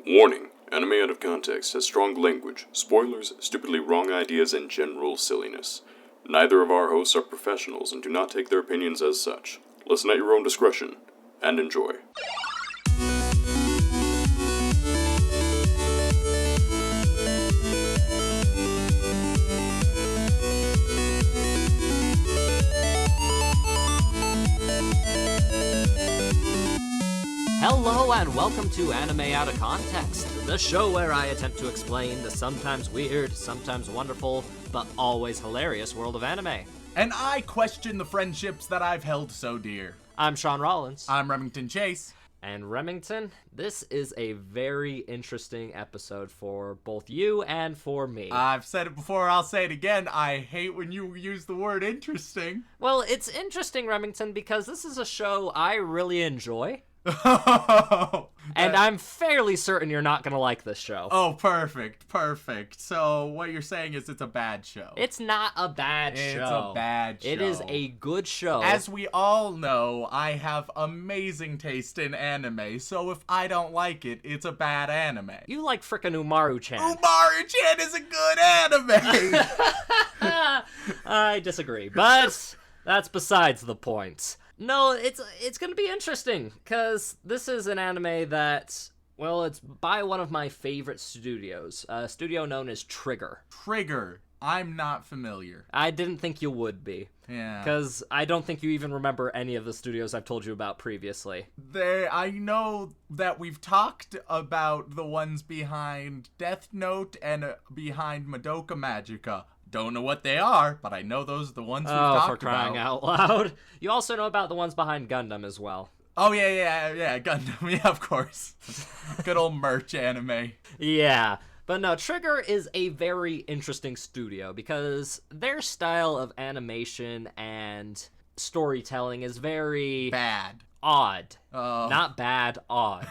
Warning, anime out of context has strong language, spoilers, stupidly wrong ideas, and general silliness. Neither of our hosts are professionals and do not take their opinions as such. Listen at your own discretion, and enjoy. Hello and welcome to Anime Out of Context, the show where I attempt to explain the sometimes weird, sometimes wonderful, but always hilarious world of anime. And I question the friendships that I've held so dear. I'm Shaun Rollins. I'm Remington Chase. And Remington, this is a very interesting episode for both you and for me. I've said it before, I'll say it again. I hate when you use the word interesting. Well, it's interesting, Remington, because this is a show I really enjoy. And I'm fairly certain you're not going to like this show. Oh, perfect. So what you're saying is it's a bad show. It's not a bad show. It's a bad show. It is a good show. As we all know, I have amazing taste in anime, so if I don't like it, it's a bad anime. You like frickin' Umaru-chan. Umaru-chan is a good anime! I disagree, but that's besides the point. No, it's gonna be interesting, because this is an anime that, well, it's by one of my favorite studios, a studio known as Trigger. Trigger. I'm not familiar. I didn't think you would be. Yeah. Because I don't think you even remember any of the studios I've told you about previously. I know that we've talked about the ones behind Death Note and behind Madoka Magica. Don't know what they are, but I know those are the ones we've talked about. For crying out loud. You also know about the ones behind Gundam as well. Oh, yeah, Gundam, yeah, of course. Good old merch anime. Yeah, but no, Trigger is a very interesting studio because their style of animation and storytelling is very... bad. Odd. Oh. Not bad, odd.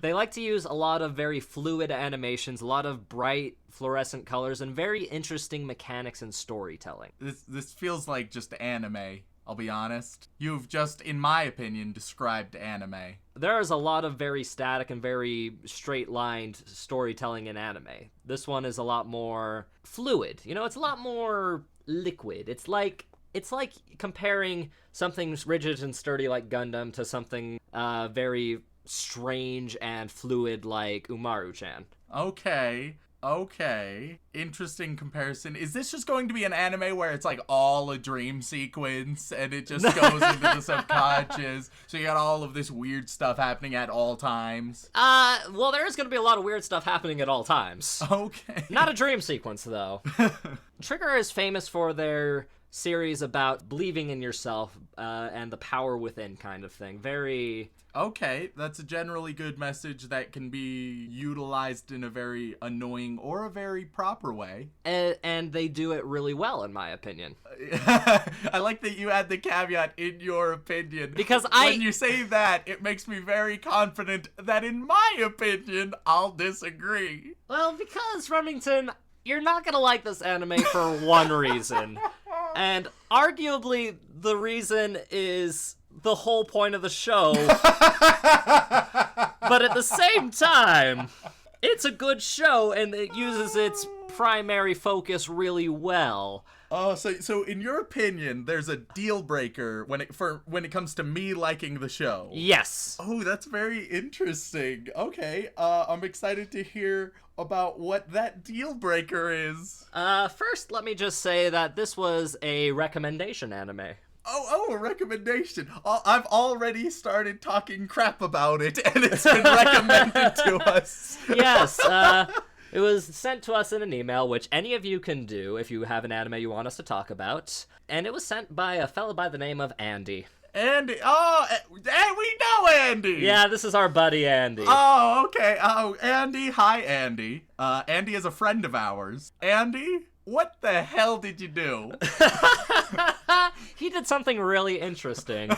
They like to use a lot of very fluid animations, a lot of bright fluorescent colors, and very interesting mechanics and storytelling. This feels like just anime, I'll be honest. You've just, in my opinion, described anime. There is a lot of very static and very straight-lined storytelling in anime. This one is a lot more fluid. You know, it's a lot more liquid. It's like comparing something rigid and sturdy like Gundam to something very strange and fluid like Umaru-chan. Okay. Interesting comparison. Is this just going to be an anime where it's like all a dream sequence and it just goes into the subconscious? So you got all of this weird stuff happening at all times? Well, there is going to be a lot of weird stuff happening at all times. Okay. Not a dream sequence, though. Trigger is famous for their series about believing in yourself and the power within kind of thing. Very... Okay, that's a generally good message that can be utilized in a very annoying or a very proper way. And they do it really well, in my opinion. I like that you add the caveat, in your opinion. Because when you say that, it makes me very confident that in my opinion, I'll disagree. Well, because, Remington, you're not gonna like this anime for one reason. And arguably, the reason is the whole point of the show. But at the same time, it's a good show and it uses its primary focus really well. Oh, so in your opinion, there's a deal breaker when it comes to me liking the show. Yes. Oh, that's very interesting. Okay, I'm excited to hear about what that deal breaker is. First, let me just say that this was a recommendation anime. Oh, a recommendation. I've already started talking crap about it, and it's been recommended to us. Yes, it was sent to us in an email, which any of you can do if you have an anime you want us to talk about. And it was sent by a fellow by the name of Andy. Andy, we know Andy! Yeah, this is our buddy Andy. Oh, okay. Oh, Andy, hi Andy. Andy is a friend of ours. Andy, What the hell did you do? He did something really interesting.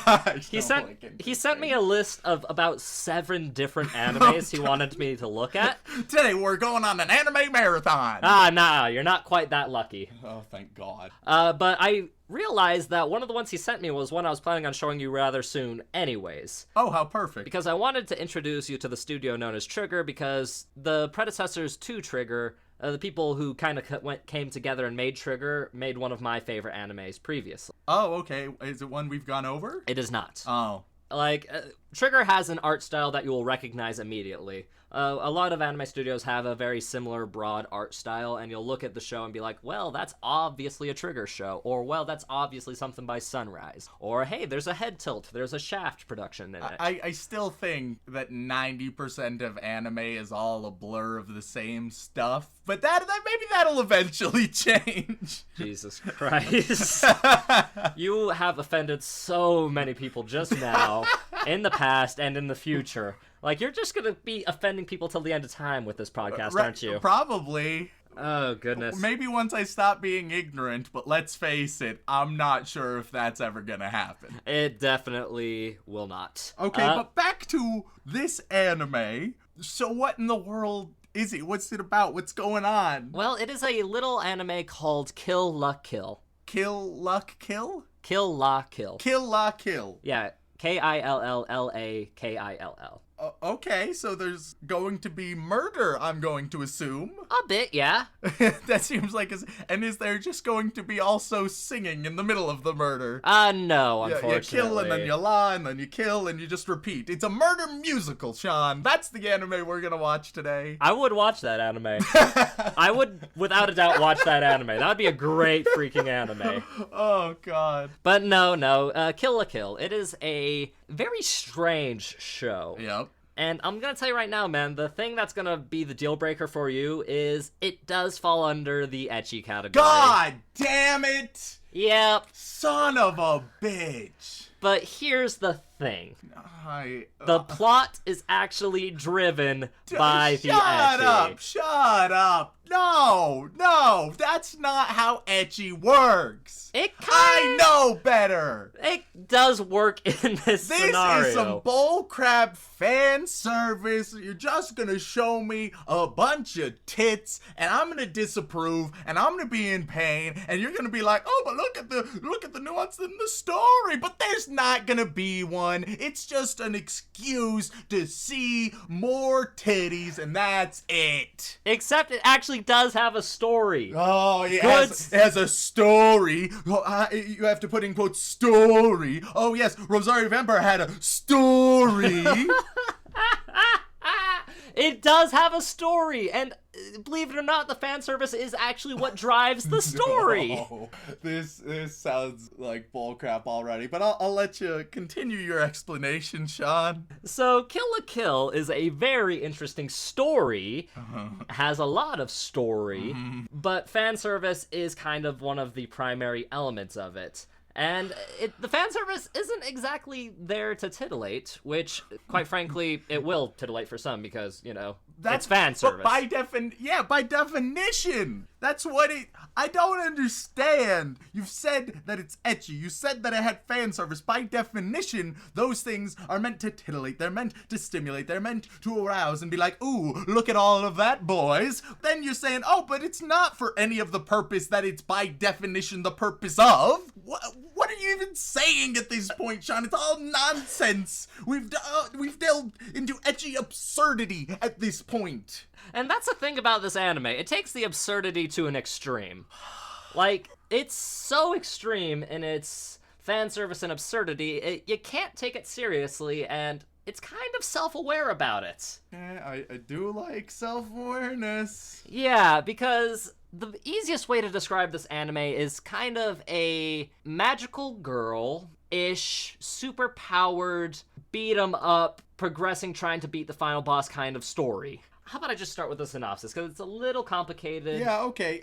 He sent me a list of about 7 different animes he wanted me to look at. Today we're going on an anime marathon. Nah, you're not quite that lucky. Oh, thank God. But I realized that one of the ones he sent me was one I was planning on showing you rather soon anyways. Oh, how perfect. Because I wanted to introduce you to the studio known as Trigger, because the predecessors to Trigger, the people who kind of came together and made Trigger, made one of my favorite animes previously. Oh, okay. Is it one we've gone over? It is not. Oh. Like, Trigger has an art style that you will recognize immediately. A lot of anime studios have a very similar broad art style, and you'll look at the show and be like, well, that's obviously a Trigger show, or, well, that's obviously something by Sunrise, or, hey, there's a Head Tilt, there's a Shaft production in it. I still think that 90% of anime is all a blur of the same stuff, but that maybe that'll eventually change. Jesus Christ. You have offended so many people just now, in the past, and in the future. Like, you're just gonna be offending people till the end of time with this podcast, aren't you? Probably. Oh, goodness. Maybe once I stop being ignorant, but let's face it, I'm not sure if that's ever gonna happen. It definitely will not. Okay, but back to this anime. So what in the world is it? What's it about? What's going on? Well, it is a little anime called Kill La Kill. Kill Luck Kill? Kill La Kill. Kill La Kill. Yeah, Kill-La-Kill. Okay, so there's going to be murder, I'm going to assume. A bit, yeah. That seems like and is there just going to be also singing in the middle of the murder? No, unfortunately. You kill and then you lie and then you kill and you just repeat. It's a murder musical, Shaun. That's the anime we're gonna watch today. I would watch that anime. I would, without a doubt, watch that anime. That would be a great freaking anime. Oh, God. But no, Kill La Kill. It is a very strange show. Yep. And I'm gonna tell you right now, man, the thing that's gonna be the deal breaker for you is it does fall under the ecchi category. God damn it! Yep. Son of a bitch. But here's the thing. The plot is actually driven by the ecchi. Shut up. No, that's not how ecchi works. I know better. It does work in this scenario. This is some bullcrap fan service. You're just gonna show me a bunch of tits, and I'm gonna disapprove, and I'm gonna be in pain, and you're gonna be like, oh, but look at the nuance in the story. But there's not gonna be one. It's just an excuse to see more titties, and that's it. Except it actually does have a story. Oh, it has a story. You have to put in quotes, story. Oh, yes, Rosario Vampire had a story. It does have a story, and believe it or not, the fan service is actually what drives the story. No, this sounds like bullcrap already, but I'll let you continue your explanation, Shaun. So, Kill La Kill is a very interesting story, has a lot of story, but fan service is kind of one of the primary elements of it. And the fan service isn't exactly there to titillate, which, quite frankly, it will titillate for some because, it's fan service. But by definition, that's what I don't understand. You've said that it's ecchi. You said that it had fan service. By definition, those things are meant to titillate. They're meant to stimulate. They're meant to arouse and be like, ooh, look at all of that, boys. Then you're saying, oh, but it's not for any of the purpose that it's by definition the purpose of. What are you even saying at this point, Shaun? It's all nonsense. We've delved into ecchi absurdity at this point. And that's the thing about this anime. It takes the absurdity to an extreme. Like, it's so extreme in its fan service and absurdity, you can't take it seriously, and it's kind of self-aware about it. I do like self-awareness. Yeah, because the easiest way to describe this anime is kind of a magical girl-ish, super-powered, beat-em-up, progressing, trying to beat the final boss kind of story. How about I just start with the synopsis, because it's a little complicated. Yeah, okay,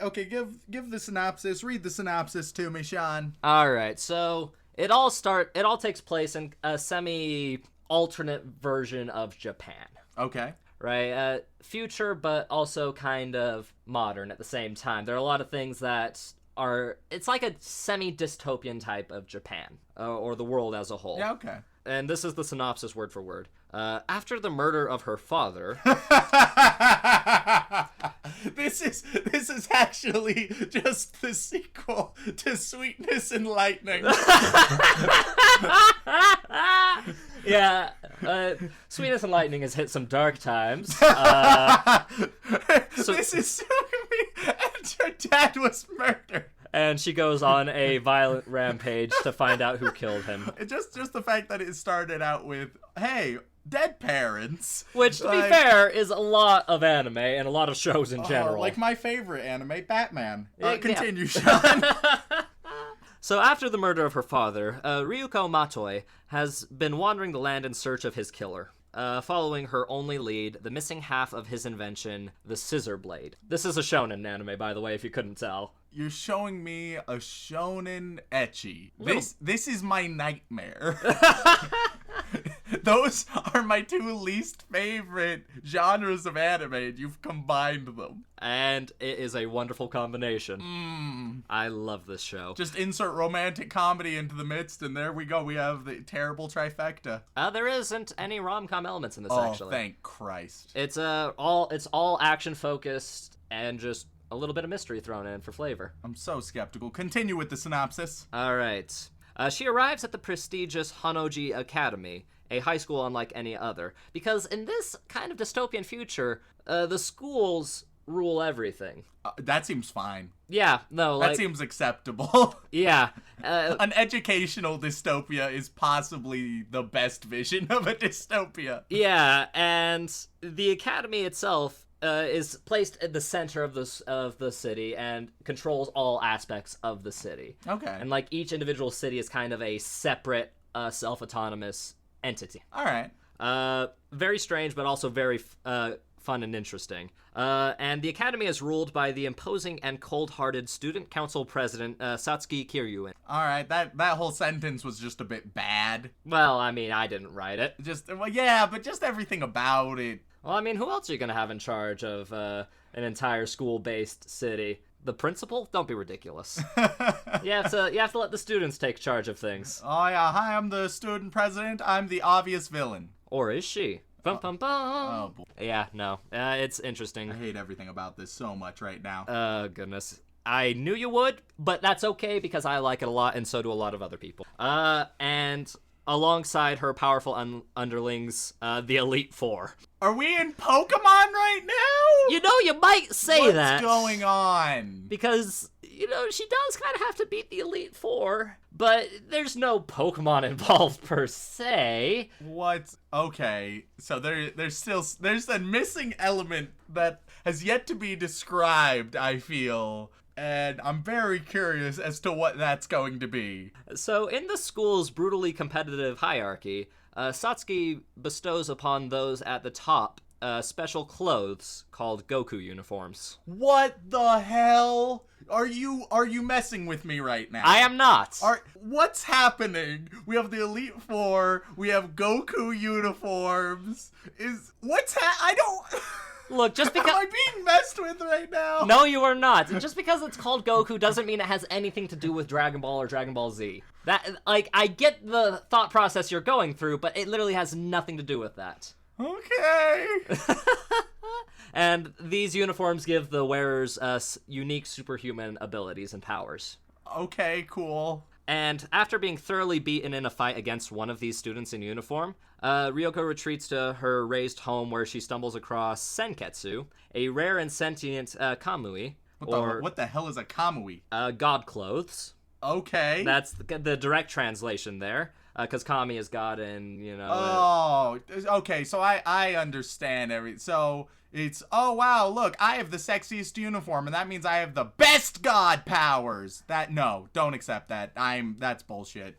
give the synopsis. Read the synopsis to me, Shaun. Alright, so it all takes place in a semi-alternate version of Japan. Okay. right? Future, but also kind of modern at the same time. There are a lot of things that it's like a semi-dystopian type of Japan, or the world as a whole. Yeah, okay. And this is the synopsis word for word. After the murder of her father... This is actually just the sequel to Sweetness and Lightning. Yeah, Sweetness and Lightning has hit some dark times. This is me, and your dad was murdered. And she goes on a violent rampage to find out who killed him. Just the fact that it started out with, hey, dead parents. Which, to be fair, is a lot of anime and a lot of shows in general. Like my favorite anime, Batman. Yeah. Continue, Shaun. So after the murder of her father, Ryuko Matoi has been wandering the land in search of his killer. Following her only lead, the missing half of his invention, the scissor blade. This is a shonen anime, by the way, if you couldn't tell. You're showing me a shonen ecchi. This is my nightmare. Those are my two least favorite genres of anime, and you've combined them. And it is a wonderful combination. I love this show. Just insert romantic comedy into the midst, and there we go. We have the terrible trifecta. There isn't any rom-com elements in this, Oh, actually. thank Christ. It's all action-focused and just a little bit of mystery thrown in for flavor. I'm so skeptical. Continue with the synopsis. All right. She arrives at the prestigious Honnouji Academy, a high school unlike any other, because in this kind of dystopian future, the schools rule everything. That seems fine. Yeah, no, That seems acceptable. Yeah. An educational dystopia is possibly the best vision of a dystopia. Yeah, and the academy itself is placed at the center of the city and controls all aspects of the city. Okay. And like each individual city is kind of a separate, self-autonomous entity. All right. Very strange, but also very fun and interesting. And the academy is ruled by the imposing and cold-hearted student council president, Satsuki Kiryuin. All right. That whole sentence was just a bit bad. Well, I mean, I didn't write it. But just everything about it. Well, I mean, who else are you going to have in charge of an entire school-based city? The principal? Don't be ridiculous. You have to let the students take charge of things. Oh, yeah. Hi, I'm the student president. I'm the obvious villain. Or is she? Bum, bum, bum. Oh, boy. Yeah, no. It's interesting. I hate everything about this so much right now. Oh, goodness. I knew you would, but that's okay because I like it a lot, and so do a lot of other people. And alongside her powerful underlings, the Elite Four. Are we in Pokemon right now? You know, you might say that. What's going on? Because, you know, she does kind of have to beat the Elite Four, but there's no Pokemon involved per se. What? Okay, so there's a missing element that has yet to be described, I feel. And I'm very curious as to what that's going to be. So, in the school's brutally competitive hierarchy, Satsuki bestows upon those at the top special clothes called Goku Uniforms. What the hell? Are you messing with me right now? I am not. What's happening? We have the Elite Four. We have Goku Uniforms. I don't... Look, just because... Am I being messed with right now? No, you are not. Just because it's called Goku doesn't mean it has anything to do with Dragon Ball or Dragon Ball Z. I get the thought process you're going through, but it literally has nothing to do with that. Okay. And these uniforms give the wearers unique superhuman abilities and powers. Okay, cool. And after being thoroughly beaten in a fight against one of these students in uniform, Ryoko retreats to her raised home where she stumbles across Senketsu, a rare and sentient kamui. What the hell is a kamui? God clothes. Okay. That's the direct translation there, because kami is God and, you know... Oh, okay, so I understand so... It's, oh wow, look, I have the sexiest uniform, and that means I have the best god powers. No, don't accept that. That's bullshit.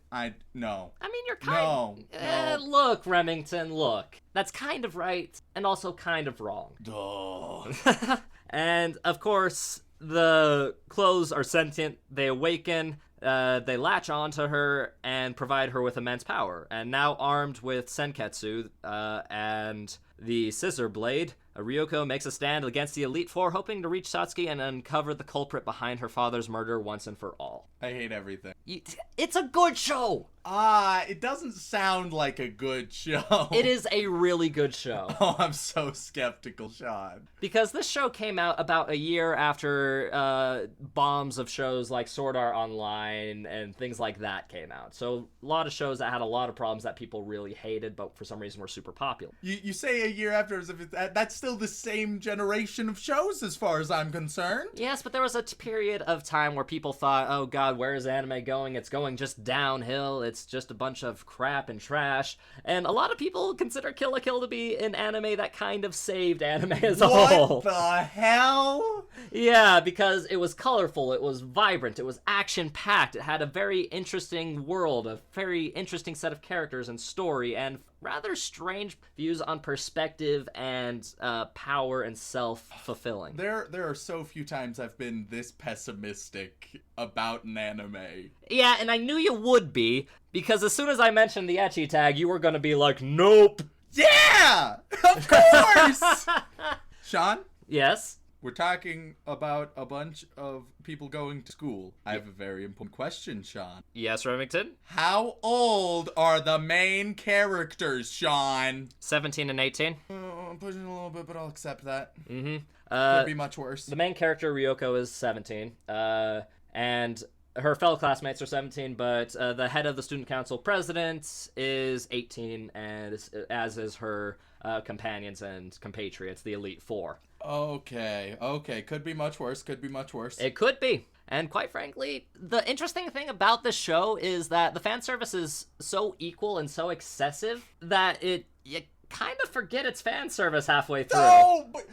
No. I mean, you're no. Look, Remington, look. That's kind of right, and also kind of wrong. Duh. And, of course, the clothes are sentient, they awaken, they latch onto her, and provide her with immense power. And now armed with Senketsu, and the Scissor Blade, Ryoko makes a stand against the Elite Four, hoping to reach Satsuki and uncover the culprit behind her father's murder once and for all. I hate everything. It's a good show! It doesn't sound like a good show. It is a really good show. Oh, I'm so skeptical, Shaun. Because this show came out about a year after bombs of shows like Sword Art Online and things like that came out. So a lot of shows that had a lot of problems that people really hated, but for some reason were super popular. You say a year after, as if that's still the same generation of shows as far as I'm concerned. Yes, but there was a period of time where people thought, oh god, where is anime going? It's going just downhill. It's just a bunch of crap and trash. And a lot of people consider Kill la Kill to be an anime that kind of saved anime as a whole. What the hell? Yeah, because it was colorful, it was vibrant, it was action-packed, it had a very interesting world, a very interesting set of characters and story, and rather strange views on perspective and power and self-fulfilling. There are so few times I've been this pessimistic about an anime. Yeah, and I knew you would be, because as soon as I mentioned the ecchi tag, you were gonna be like, nope! Yeah! Of course! Shaun? Yes? We're talking about a bunch of people going to school. I have a very important question, Shaun. Yes, Remington? How old are the main characters, Shaun? 17 and 18. I'm pushing a little bit, but I'll accept that. Mm-hmm. Could be much worse. The main character, Ryoko, is 17. And her fellow classmates are 17, but the head of the student council president is 18, and as is her companions and compatriots, the Elite Four. Okay. Could be much worse. It could be. And quite frankly, the interesting thing about this show is that the fan service is so equal and so excessive that you kind of forget it's fan service halfway through. No, but,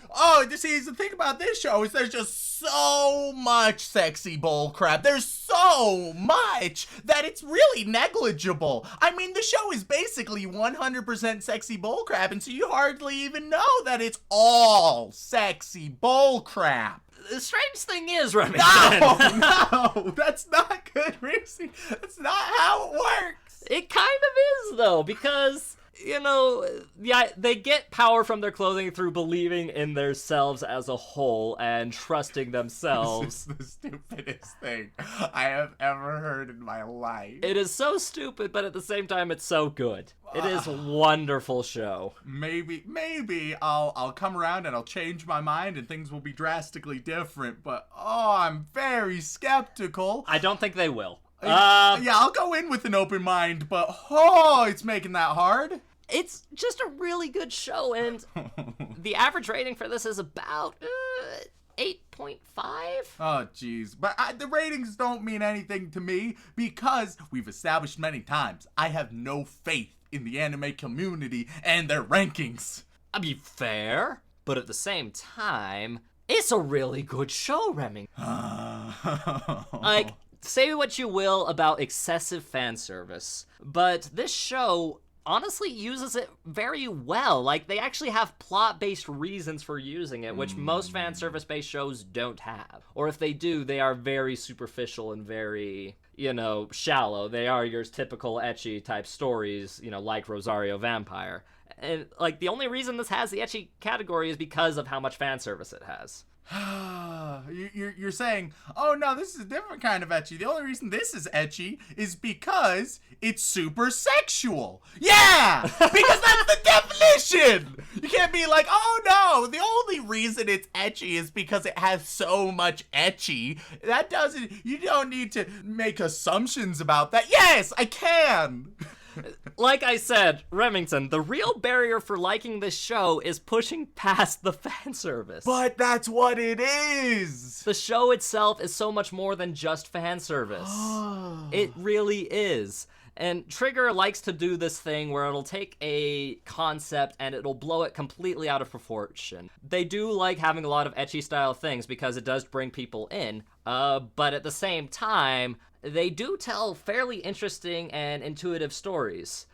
see, the thing about this show is there's just so much sexy bull crap. There's so much that it's really negligible. I mean, the show is basically 100% sexy bull crap, and so you hardly even know that it's all sexy bull crap. The strange thing is, Remington. No, that's not good reason. That's not how it works. It kind of is, though, because, you know, yeah, they get power from their clothing through believing in themselves as a whole and trusting themselves. This is the stupidest thing I have ever heard in my life. It is so stupid, but at the same time, it's so good. It is a wonderful show. Maybe I'll come around and I'll change my mind and things will be drastically different, but I'm very skeptical. I don't think they will. Yeah, I'll go in with an open mind, but it's making that hard. It's just a really good show, and the average rating for this is about 8.5. Oh, jeez. But the ratings don't mean anything to me because we've established many times I have no faith in the anime community and their rankings. I mean, fair, but at the same time, it's a really good show, Remington. Like, say what you will about excessive fan service, but this show honestly uses it very well. Like, they actually have plot-based reasons for using it, which most fan service-based shows don't have. Or if they do, they are very superficial and very, shallow. They are your typical ecchi type stories, like Rosario Vampire. And, like, the only reason this has the ecchi category is because of how much fan service it has. You're saying, oh no, this is a different kind of ecchi. The only reason this is ecchi is because it's super sexual. Yeah! Because that's the definition! You can't be like, oh no, the only reason it's ecchi is because it has so much ecchi. You don't need to make assumptions about that. Yes, I can! Like I said, Remington, the real barrier for liking this show is pushing past the fan service. But that's what it is! The show itself is so much more than just fan service. It really is. And Trigger likes to do this thing where it'll take a concept and it'll blow it completely out of proportion. They do like having a lot of ecchi style things because it does bring people in, but at the same time, they do tell fairly interesting and intuitive stories.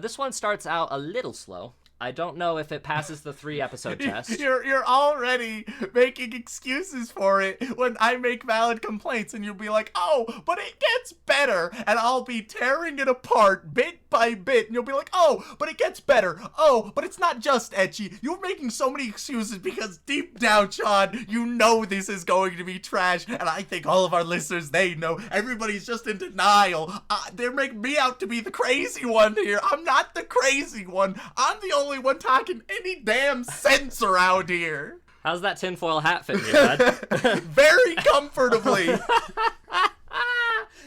This one starts out a little slow. I don't know if it passes the 3-episode test. You're already making excuses for it when I make valid complaints, and you'll be like, oh, but it gets better, and I'll be tearing it apart bit by bit, and you'll be like, oh, but it gets better. Oh, but it's not just ecchi. You're making so many excuses because deep down, Shaun, you know this is going to be trash, and I think all of our listeners, they know. Everybody's just in denial. They're making me out to be the crazy one here. I'm not the crazy one. I'm the only one talking any damn sense around here. How's that tinfoil hat fit you, bud? Very comfortably.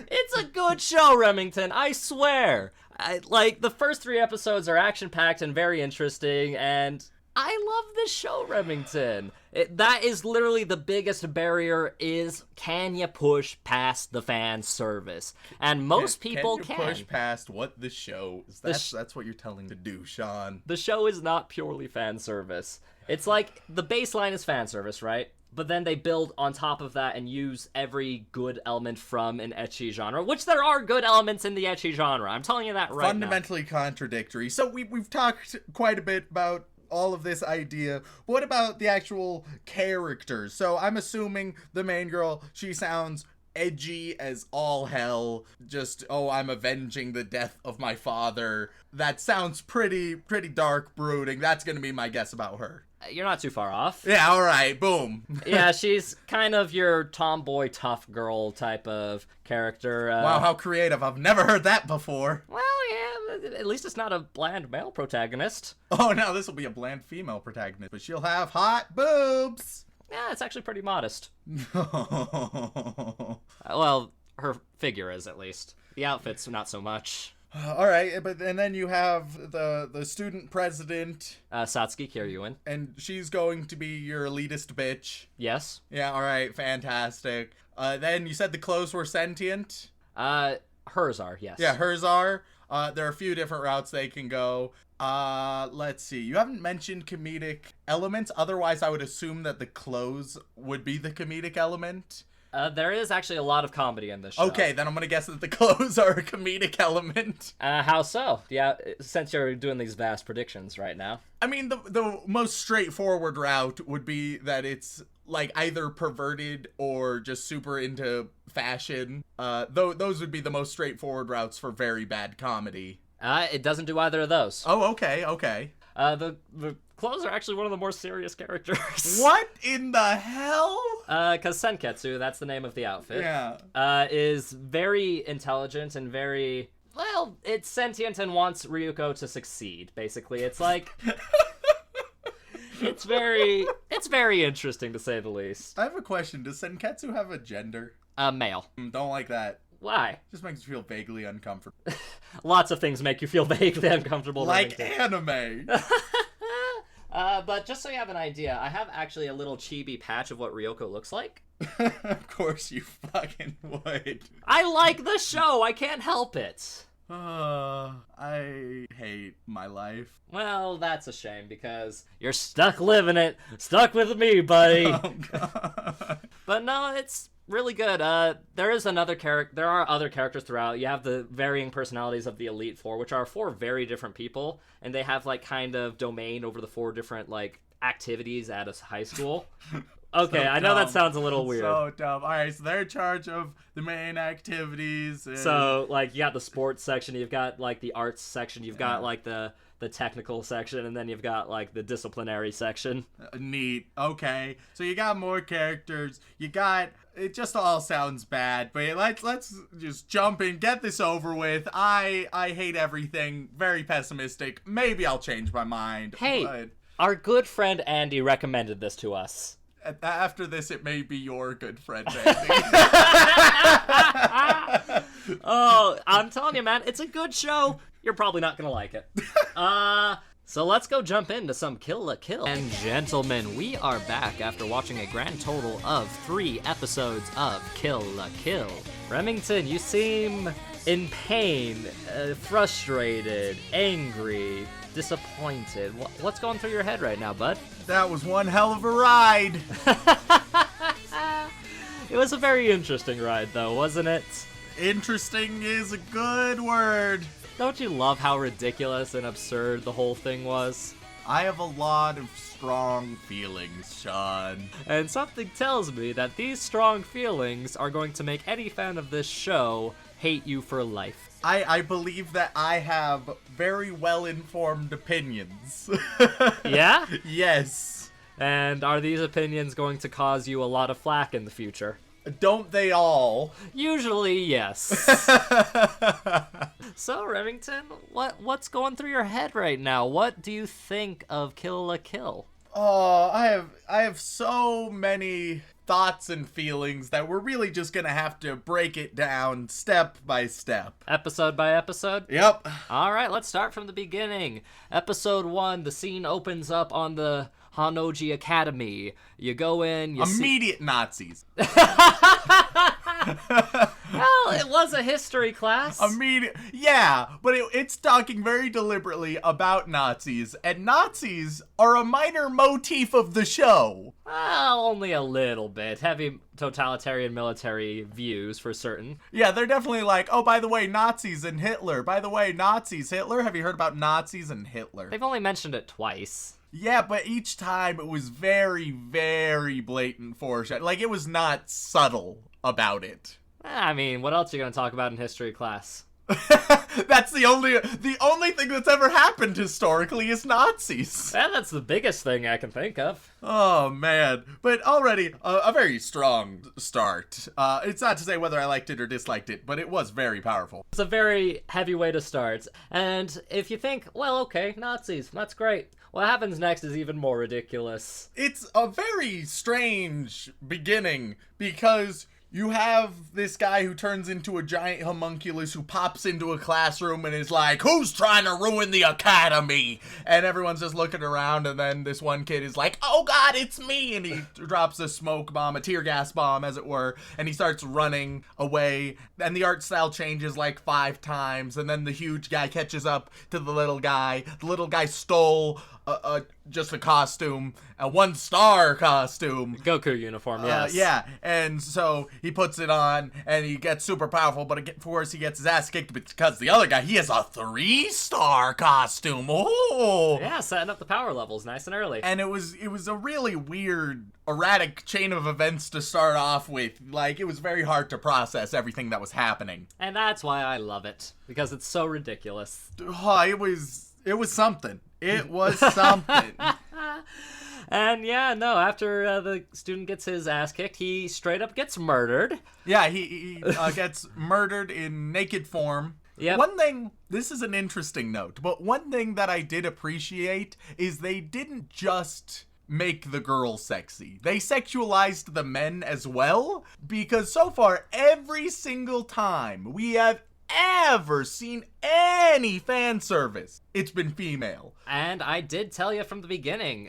It's a good show, Remington, I swear. The first 3 episodes are action-packed and very interesting, and I love this show, Remington. That is literally the biggest barrier is, can you push past the fan service? And most people can. Can you push past what the show is? That's what you're telling to do, Shaun. The show is not purely fan service. It's like, the baseline is fan service, right? But then they build on top of that and use every good element from an ecchi genre, which there are good elements in the ecchi genre. I'm telling you that right now. Fundamentally contradictory. So we've talked quite a bit about all of this idea. What about the actual characters? So I'm assuming the main girl, she sounds edgy as all hell. Just, oh, I'm avenging the death of my father. That sounds pretty dark, brooding. That's gonna be my guess about her. You're not too far off. Yeah, alright, boom. Yeah, she's kind of your tomboy tough girl type of character. Wow, how creative. I've never heard that before. Well, yeah, at least it's not a bland male protagonist. Oh, no, this will be a bland female protagonist, but she'll have hot boobs. Yeah, it's actually pretty modest. Well, her figure is, at least. The outfit's not so much. All right, and then you have the student president, Satsuki Kiryuin. and she's going to be your elitist bitch. Yes. Yeah, all right, fantastic. Then you said the clothes were sentient. Hers are, yes. Yeah, hers are. There are a few different routes they can go. Let's see. You haven't mentioned comedic elements. Otherwise, I would assume that the clothes would be the comedic element. There is actually a lot of comedy in this show. Okay, then I'm gonna guess that the clothes are a comedic element. How so? Yeah, since you're doing these vast predictions right now. I mean, the most straightforward route would be that it's like either perverted or just super into fashion. Those would be the most straightforward routes for very bad comedy. It doesn't do either of those. Oh, okay. The clothes are actually one of the more serious characters. What in the hell? Because Senketsu, that's the name of the outfit, is very intelligent and very, well, it's sentient and wants Ryuko to succeed, basically. It's like, it's very interesting, to say the least. I have a question. Does Senketsu have a gender? Male. Don't like that. Why? Just makes me feel vaguely uncomfortable. Lots of things make you feel vaguely uncomfortable. Like anime. But just so you have an idea, I have actually a little chibi patch of what Ryoko looks like. Of course you fucking would. I like the show. I can't help it. I hate my life. Well, that's a shame because you're stuck living it. Stuck with me, buddy. Oh, God. But no, it's really good. There is another character. There are other characters throughout. You have the varying personalities of the Elite Four, which are 4 very different people, and they have like kind of domain over the 4 different like activities at a high school. Okay, So I know that dumb. sounds a little weird. So dumb. All right, so they're in charge of the main activities. And... So like you got the sports section, you've got like the arts section, you've got like the technical section, and then you've got like the disciplinary section. Neat. Okay. So you got more characters. You got, it just all sounds bad, but let's just jump in, get this over with. I hate everything. Very pessimistic. Maybe I'll change my mind. Hey, but our good friend Andy recommended this to us. after this, it may be your good friend, Andy. Oh, I'm telling you, man, it's a good show. You're probably not gonna like it. So let's go jump into some Kill la Kill. And gentlemen, we are back after watching a grand total of 3 episodes of Kill la Kill. Remington, you seem in pain, frustrated, angry, disappointed. What's going through your head right now, bud? That was one hell of a ride. It was a very interesting ride, though, wasn't it? Interesting is a good word. Don't you love how ridiculous and absurd the whole thing was? I have a lot of strong feelings, Shaun. And something tells me that these strong feelings are going to make any fan of this show hate you for life. I believe that I have very well-informed opinions. Yeah? Yes. And are these opinions going to cause you a lot of flack in the future? Don't they all? Usually, yes. So, Remington, what's going through your head right now? What do you think of Kill la Kill? Oh, I have so many thoughts and feelings that we're really just gonna have to break it down step by step. Episode by episode? Yep. All right, let's start from the beginning. Episode 1, the scene opens up on the Hanoji Academy. You go in, you Immediate Nazis. Well, it was a history class. Yeah, but it's talking very deliberately about Nazis, and Nazis are a minor motif of the show. Well, only a little bit. Heavy totalitarian military views for certain. Yeah, they're definitely like, oh, by the way, Nazis and Hitler. By the way, Nazis, Hitler. Have you heard about Nazis and Hitler? They've only mentioned it twice. Yeah, but each time it was very, very blatant foreshadowing. Like, it was not subtle about it. I mean, what else are you going to talk about in history class? That's the only thing that's ever happened historically is Nazis. Yeah, that's the biggest thing I can think of. Oh, man. But already, a very strong start. It's not to say whether I liked it or disliked it, but it was very powerful. It's a very heavy way to start. And if you think, well, okay, Nazis, that's great. What happens next is even more ridiculous. It's a very strange beginning because you have this guy who turns into a giant homunculus who pops into a classroom and is like, who's trying to ruin the academy? And everyone's just looking around, and then this one kid is like, oh god, it's me! And he drops a smoke bomb, a tear gas bomb, as it were, and he starts running away. And the art style changes like 5 times, and then the huge guy catches up to the little guy. The little guy stole just a costume, a 1-star costume. Goku uniform, yes. Yeah, and so he puts it on, and he gets super powerful, but of course he gets his ass kicked because the other guy, he has a 3-star costume. Oh! Yeah, setting up the power levels nice and early. And it was a really weird, erratic chain of events to start off with. Like, it was very hard to process everything that was happening. And that's why I love it, because it's so ridiculous. Oh, it was something. It was something. And yeah, no, after the student gets his ass kicked, he straight up gets murdered. Yeah, he gets murdered in naked form. Yep. One thing, this is an interesting note, but one thing that I did appreciate is they didn't just make the girls sexy. They sexualized the men as well, because so far, every single time we have ever seen any fan service, it's been female. And I did tell you from the beginning,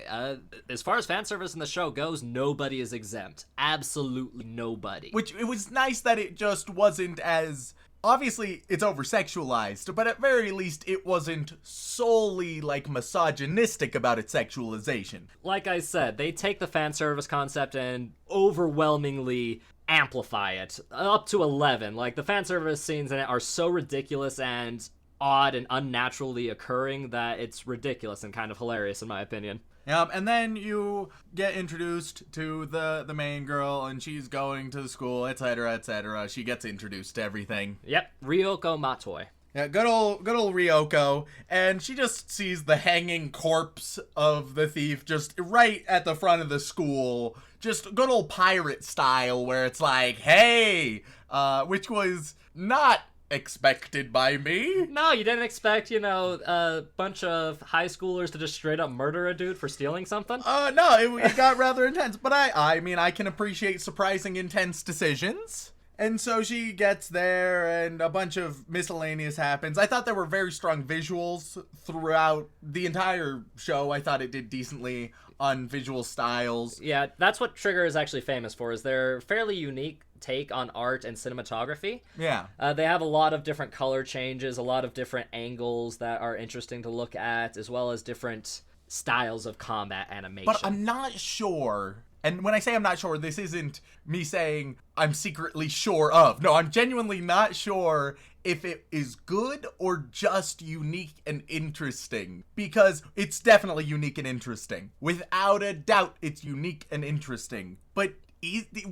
as far as fan service in the show goes, nobody is exempt. Absolutely nobody. Which, it was nice that it just wasn't as... Obviously, it's over-sexualized, but at very least, it wasn't solely, like, misogynistic about its sexualization. Like I said, they take the fan service concept and overwhelmingly amplify it up to 11. Like, the fan service scenes in it are so ridiculous and odd and unnaturally occurring that it's ridiculous and kind of hilarious in my opinion. And then you get introduced to the main girl, and she's going to the school, etc., etc. She gets introduced to everything. Yep, Ryoko Matoi. Yeah, good old Ryoko, and she just sees the hanging corpse of the thief just right at the front of the school. Just good old pirate style, where it's like, hey, which was not expected by me. No, you didn't expect, a bunch of high schoolers to just straight up murder a dude for stealing something? No, it got rather intense, but I mean, I can appreciate surprising intense decisions. And so she gets there, and a bunch of miscellaneous happens. I thought there were very strong visuals throughout the entire show. I thought it did decently on visual styles. Yeah, that's what Trigger is actually famous for, is their fairly unique take on art and cinematography. Yeah. They have a lot of different color changes, a lot of different angles that are interesting to look at, as well as different styles of combat animation. But I'm not sure And when I say I'm not sure, this isn't me saying I'm secretly sure of. No, I'm genuinely not sure if it is good or just unique and interesting. Because it's definitely unique and interesting. Without a doubt, it's unique and interesting. But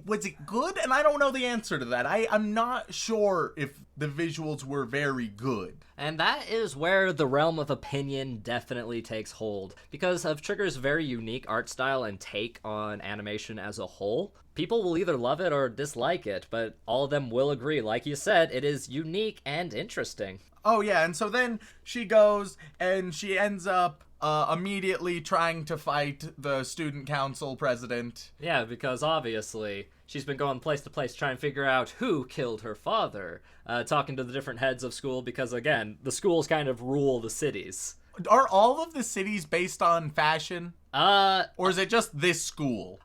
was it good? And I don't know the answer to that. I'm not sure if the visuals were very good. And that is where the realm of opinion definitely takes hold. Because of Trigger's very unique art style and take on animation as a whole, people will either love it or dislike it, but all of them will agree. Like you said, it is unique and interesting. Oh yeah, and so then she goes and she ends up immediately trying to fight the student council president. Yeah, because obviously she's been going place to place trying to figure out who killed her father, talking to the different heads of school because, again, the schools kind of rule the cities. Are all of the cities based on fashion? Or is it just this school?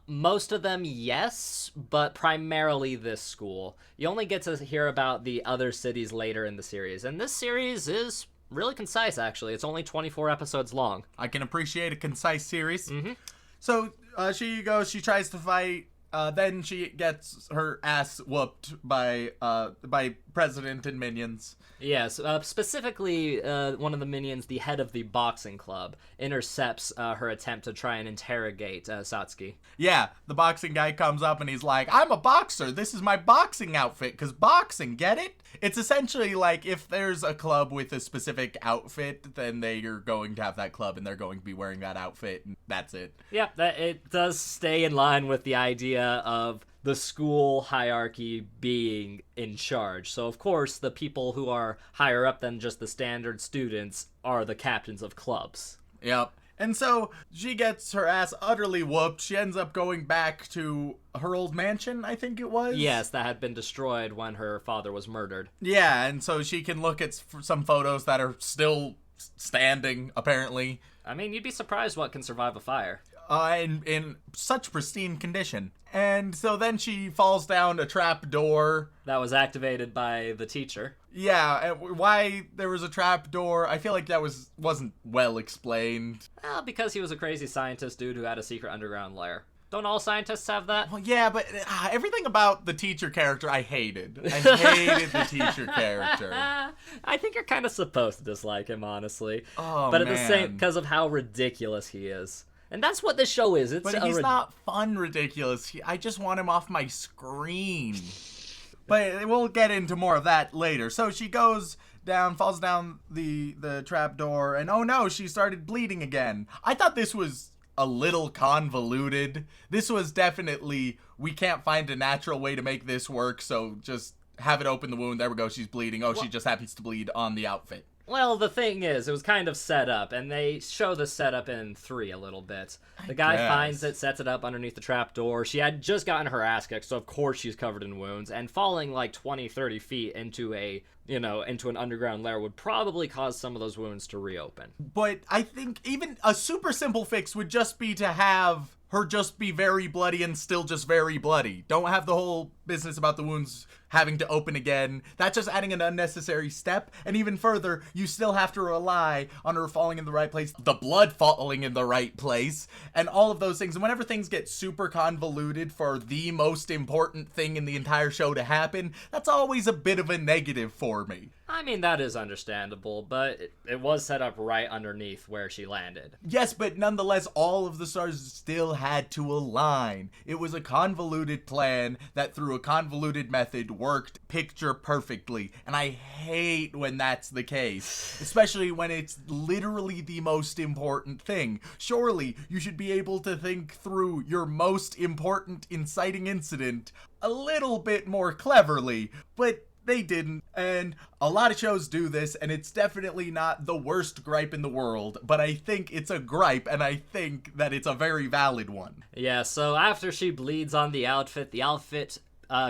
Most of them, yes, but primarily this school. You only get to hear about the other cities later in the series, and this series is really concise, actually. It's only 24 episodes long. I can appreciate a concise series. Mm-hmm. So she goes, she tries to fight. Then she gets her ass whooped by President and minions. Yes, specifically one of the minions, the head of the boxing club, intercepts her attempt to try and interrogate Satsuki. Yeah, the boxing guy comes up and he's like, I'm a boxer. This is my boxing outfit, because boxing, get it? It's essentially like if there's a club with a specific outfit, then they're going to have that club and they're going to be wearing that outfit, and that's it. Yeah, it does stay in line with the idea of the school hierarchy being in charge. So, of course, the people who are higher up than just the standard students are the captains of clubs. Yep. And so she gets her ass utterly whooped. She ends up going back to her old mansion, I think it was. Yes, that had been destroyed when her father was murdered. Yeah, and so she can look at some photos that are still standing, apparently. I mean, you'd be surprised what can survive a fire. In such pristine condition. And so then she falls down a trap door. That was activated by the teacher. Yeah, why there was a trap door, I feel like that wasn't well explained. Well, because he was a crazy scientist dude who had a secret underground lair. Don't all scientists have that? Well, yeah, but everything about the teacher character I hated. I hated the teacher character. I think you're kind of supposed to dislike him, honestly. Oh, but at man. the same, because of how ridiculous he is. And that's what this show is. But he's not fun ridiculous. I just want him off my screen. But we'll get into more of that later. So she goes down, falls down the trap door, and oh no, she started bleeding again. I thought this was a little convoluted. This was definitely, we can't find a natural way to make this work, so just have it open the wound. There we go, she's bleeding. Oh, she just happens to bleed on the outfit. Well, the thing is, it was kind of set up, and they show the setup in 3 a little bit. The guy finds it, sets it up underneath the trapdoor. She had just gotten her ass kicked, so of course she's covered in wounds, and falling like 20, 30 feet into into an underground lair would probably cause some of those wounds to reopen. But I think even a super simple fix would just be to have her just be very bloody and still just very bloody. Don't have the whole business about the wounds having to open again. That's just adding an unnecessary step. And even further, you still have to rely on her falling in the right place, the blood falling in the right place, and all of those things. And whenever things get super convoluted for the most important thing in the entire show to happen, that's always a bit of a negative for me. I mean, that is understandable, but it was set up right underneath where she landed. Yes, but nonetheless, all of the stars still had to align. It was a convoluted plan that through a convoluted method worked picture perfectly, and I hate when that's the case, especially when it's literally the most important thing. Surely, you should be able to think through your most important inciting incident a little bit more cleverly, but they didn't, and a lot of shows do this, and it's definitely not the worst gripe in the world, but I think it's a gripe, and I think that it's a very valid one. Yeah, so after she bleeds on the outfit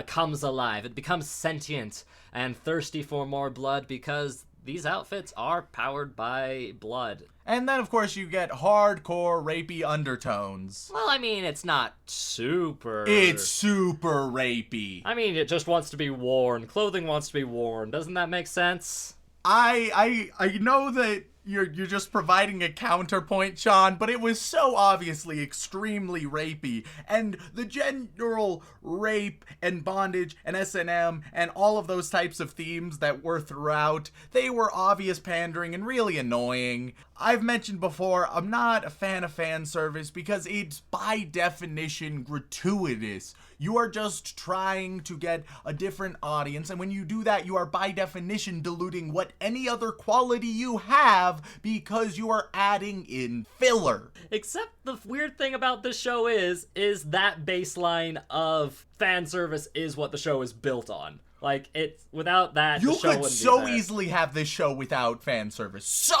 comes alive. It becomes sentient and thirsty for more blood because these outfits are powered by blood. And then, of course, you get hardcore rapey undertones. Well, I mean, it's not super... It's super rapey. I mean, it just wants to be worn. Clothing wants to be worn. Doesn't that make sense? I know that you're just providing a counterpoint, Shaun, but it was so obviously extremely rapey, and the general rape and bondage and S&M and all of those types of themes that were throughout, they were obvious pandering and really annoying. I've mentioned before, I'm not a fan of fan service because it's by definition gratuitous. You are just trying to get a different audience, and when you do that, you are by definition diluting what any other quality you have because you are adding in filler. Except the weird thing about this show is that baseline of fan service is what the show is built on. Like, it's without that, you the show could wouldn't so be there. easily have this show without fan service. So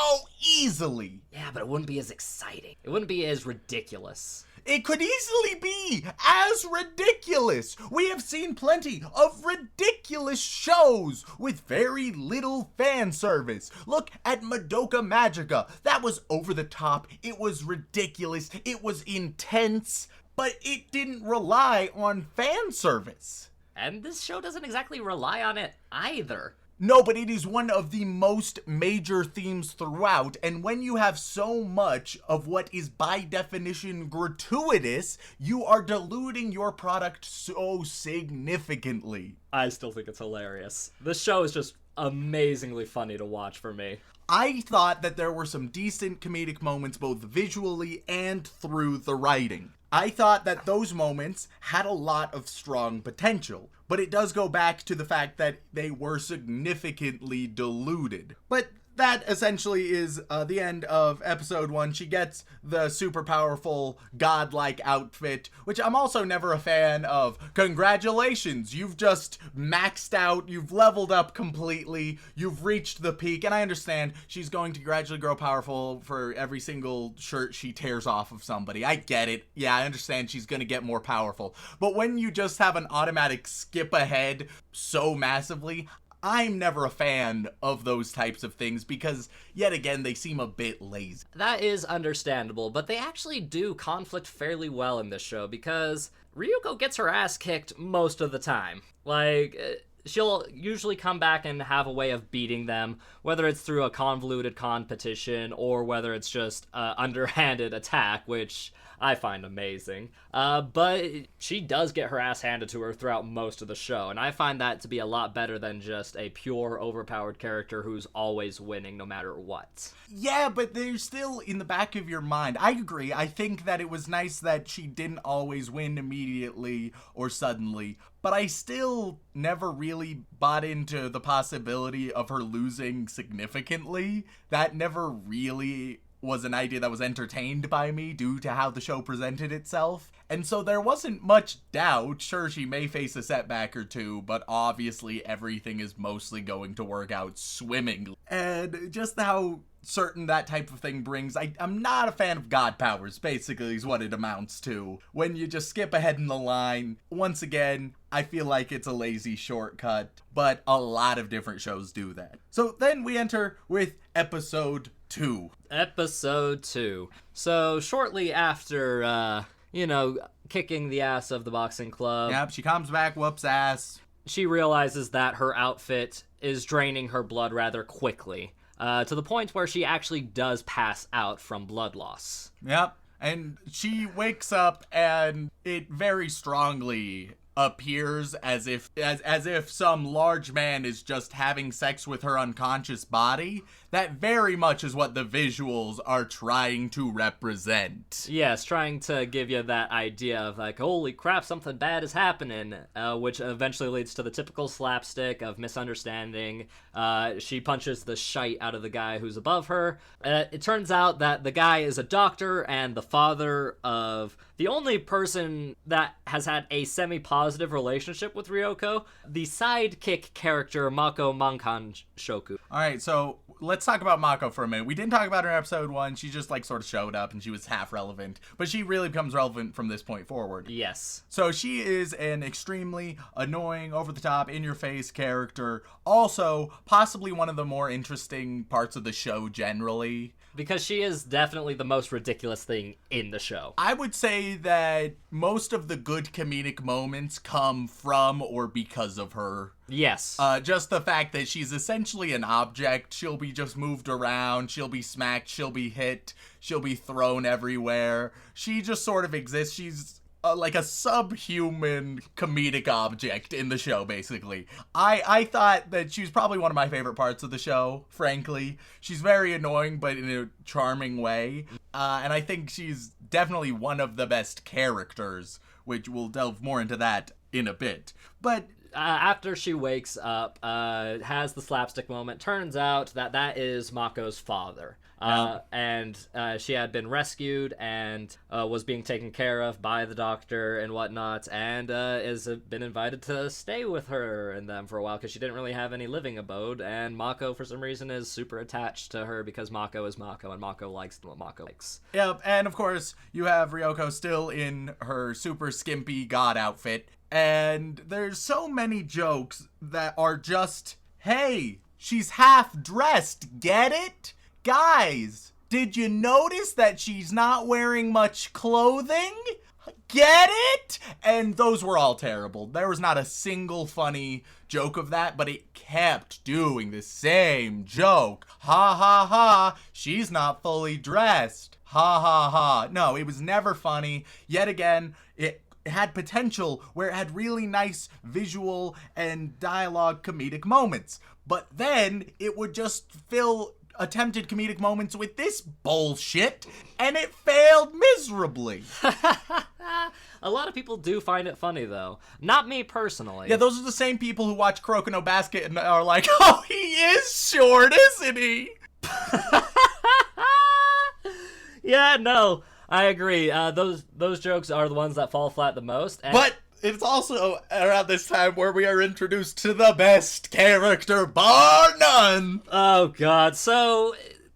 easily. Yeah, but it wouldn't be as exciting. It wouldn't be as ridiculous. It could easily be as ridiculous. We have seen plenty of ridiculous shows with very little fan service. Look at Madoka Magica. That was over the top. It was ridiculous. It was intense, but it didn't rely on fan service. And this show doesn't exactly rely on it either. No, but it is one of the most major themes throughout, and when you have so much of what is by definition gratuitous, you are diluting your product so significantly. I still think it's hilarious. This show is just amazingly funny to watch for me. I thought that there were some decent comedic moments both visually and through the writing. I thought that those moments had a lot of strong potential, but it does go back to the fact that they were significantly diluted. But that essentially is the end of episode 1. She gets the super powerful godlike outfit, which I'm also never a fan of. Congratulations, you've just maxed out, you've leveled up completely, you've reached the peak, and I understand she's going to gradually grow powerful for every single shirt she tears off of somebody. I get it. Yeah, I understand she's gonna get more powerful. But when you just have an automatic skip ahead so massively, I'm never a fan of those types of things because, yet again, they seem a bit lazy. That is understandable, but they actually do conflict fairly well in this show because Ryuko gets her ass kicked most of the time. Like, she'll usually come back and have a way of beating them, whether it's through a convoluted competition or whether it's just underhanded attack, which I find amazing. But she does get her ass handed to her throughout most of the show, and I find that to be a lot better than just a pure overpowered character who's always winning no matter what. Yeah, but they're still in the back of your mind. I agree. I think that it was nice that she didn't always win immediately or suddenly, but I still never really bought into the possibility of her losing significantly. That never really was an idea that was entertained by me due to how the show presented itself. And so there wasn't much doubt. Sure, she may face a setback or two, but obviously everything is mostly going to work out swimmingly. And just how certain that type of thing brings, I'm not a fan of god powers, basically, is what it amounts to. When you just skip ahead in the line, once again, I feel like it's a lazy shortcut, but a lot of different shows do that. So then we enter with episode 2. Episode 2. So shortly after, kicking the ass of the boxing club. Yep, she comes back, whoops ass. She realizes that her outfit is draining her blood rather quickly, to the point where she actually does pass out from blood loss. Yep, and she wakes up and it very strongly appears as if some large man is just having sex with her unconscious body. That very much is what the visuals are trying to represent. Yes, trying to give you that idea of like, holy crap, something bad is happening, which eventually leads to the typical slapstick of misunderstanding. She punches the shite out of the guy who's above her. It turns out that the guy is a doctor and the father of the only person that has had a semi-positive relationship with Ryoko, the sidekick character Mako Mankan Shoku. Alright, so let's talk about Mako for a minute. We didn't talk about her in episode 1. She just sort of showed up and she was half relevant. But she really becomes relevant from this point forward. Yes. So she is an extremely annoying, over-the-top, in-your-face character. Also, possibly one of the more interesting parts of the show generally. because she is definitely the most ridiculous thing in the show. I would say that most of the good comedic moments come from or because of her. Yes. Just the fact that she's essentially an object. She'll be just moved around. She'll be smacked. She'll be hit. She'll be thrown everywhere. She just sort of exists. She's like a subhuman comedic object in the show, basically. I thought that she was probably one of my favorite parts of the show, frankly. She's very annoying, but in a charming way. And I think she's definitely one of the best characters, which we'll delve more into that in a bit. But after she wakes up, has the slapstick moment, turns out that is Mako's father. And she had been rescued and was being taken care of by the doctor and whatnot, and has been invited to stay with her and them for a while because she didn't really have any living abode, and Mako, for some reason, is super attached to her because Mako is Mako, and Mako likes what Mako likes. Yep, and of course, you have Ryoko still in her super skimpy god outfit, and there's so many jokes that are just, hey, she's half dressed, get it? Guys, did you notice that she's not wearing much clothing? Get it? And those were all terrible. There was not a single funny joke of that, but it kept doing the same joke. Ha ha ha, she's not fully dressed. Ha ha ha. No, it was never funny. Yet again, it had potential where it had really nice visual and dialogue comedic moments. But then it would just fill attempted comedic moments with this bullshit, and it failed miserably. A lot of people do find it funny, though. Not me personally. Yeah, those are the same people who watch Kuroko no Basket and are like, oh, he is short, isn't he? Yeah, no, I agree. Those jokes are the ones that fall flat the most. And But it's also around this time where we are introduced to the best character, bar none. Oh, God. So,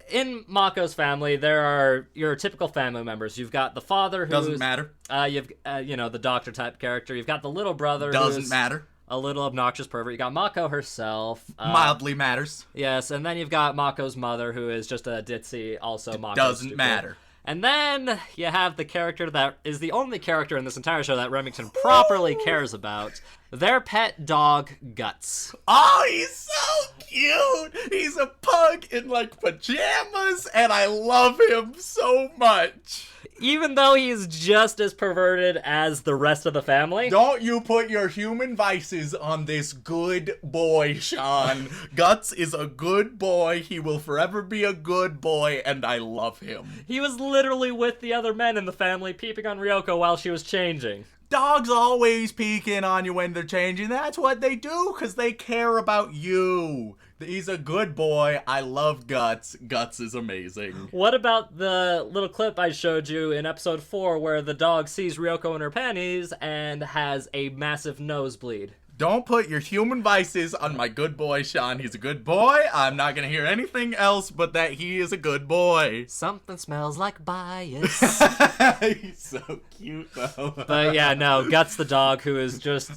in Mako's family, there are your typical family members. You've got the father who's... Doesn't matter. You've, the doctor-type character. You've got the little brother Doesn't who's matter. a little obnoxious pervert. You got Mako herself. Mildly matters. Yes, and then you've got Mako's mother, who is just a ditzy, also Mako. Doesn't matter. And then you have the character that is the only character in this entire show that Remington properly cares about. Their pet dog, Guts. Oh, he's so cute! He's a pug in, like, pajamas, and I love him so much. Even though he's just as perverted as the rest of the family. Don't you put your human vices on this good boy, Shaun. Guts is a good boy. He will forever be a good boy, and I love him. He was literally with the other men in the family, peeping on Ryoko while she was changing. Dogs always peeking on you when they're changing. That's what they do, because they care about you. He's a good boy. I love Guts. Guts is amazing. What about the little clip I showed you in episode 4 where the dog sees Ryoko in her panties and has a massive nosebleed? Don't put your human vices on my good boy, Shaun. He's a good boy. I'm not going to hear anything else but that he is a good boy. Something smells like bias. He's so cute, though. But yeah, no, Guts the dog, who is just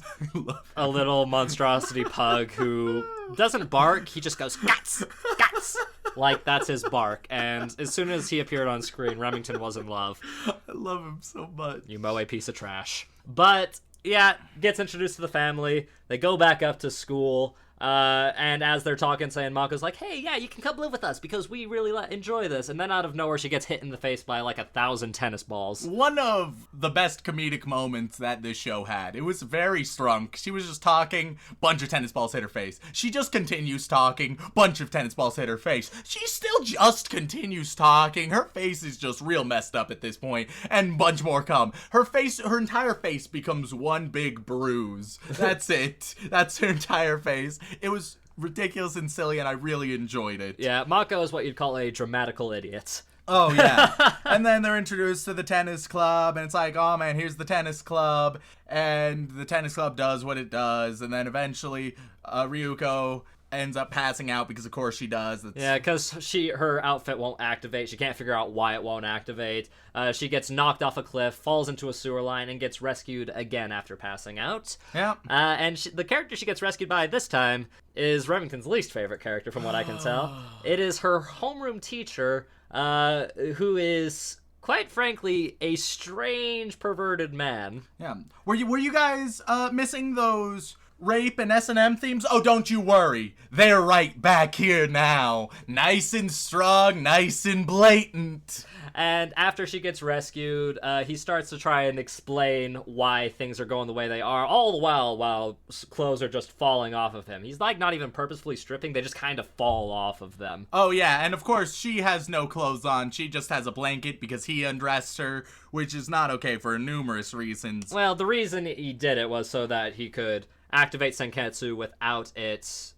a little monstrosity pug who doesn't bark, he just goes, Guts! Guts! Like, that's his bark. And as soon as he appeared on screen, Remington was in love. I love him so much. You moe a piece of trash. But yeah, gets introduced to the family. They go back up to school. And as they're talking, saying, Mako's like, hey, yeah, you can come live with us because we really enjoy this. And then out of nowhere, she gets hit in the face by like 1,000 tennis balls. One of the best comedic moments that this show had. It was very strong. She was just talking, bunch of tennis balls hit her face. She just continues talking, bunch of tennis balls hit her face. She still just continues talking. Her face is just real messed up at this point, and bunch more come. Her entire face becomes one big bruise. That's it. That's her entire face. It was ridiculous and silly, and I really enjoyed it. Yeah, Mako is what you'd call a dramatical idiot. Oh, yeah. And then they're introduced to the tennis club, and it's like, oh, man, here's the tennis club. And the tennis club does what it does. And then eventually, Ryuko ends up passing out because, of course, she does. Yeah, because her outfit won't activate. She can't figure out why it won't activate. She gets knocked off a cliff, falls into a sewer line, and gets rescued again after passing out. Yeah. And the character she gets rescued by this time is Remington's least favorite character, from what I can tell. It is her homeroom teacher, who is, quite frankly, a strange, perverted man. Yeah. Were you guys missing those rape and S&M themes? Oh, don't you worry. They're right back here now. Nice and strong, nice and blatant. And after she gets rescued, he starts to try and explain why things are going the way they are, all the while clothes are just falling off of him. He's like not even purposefully stripping, they just kind of fall off of them. Oh yeah, and of course she has no clothes on. She just has a blanket because he undressed her, which is not okay for numerous reasons. Well, the reason he did it was so that he could activate Senketsu without it,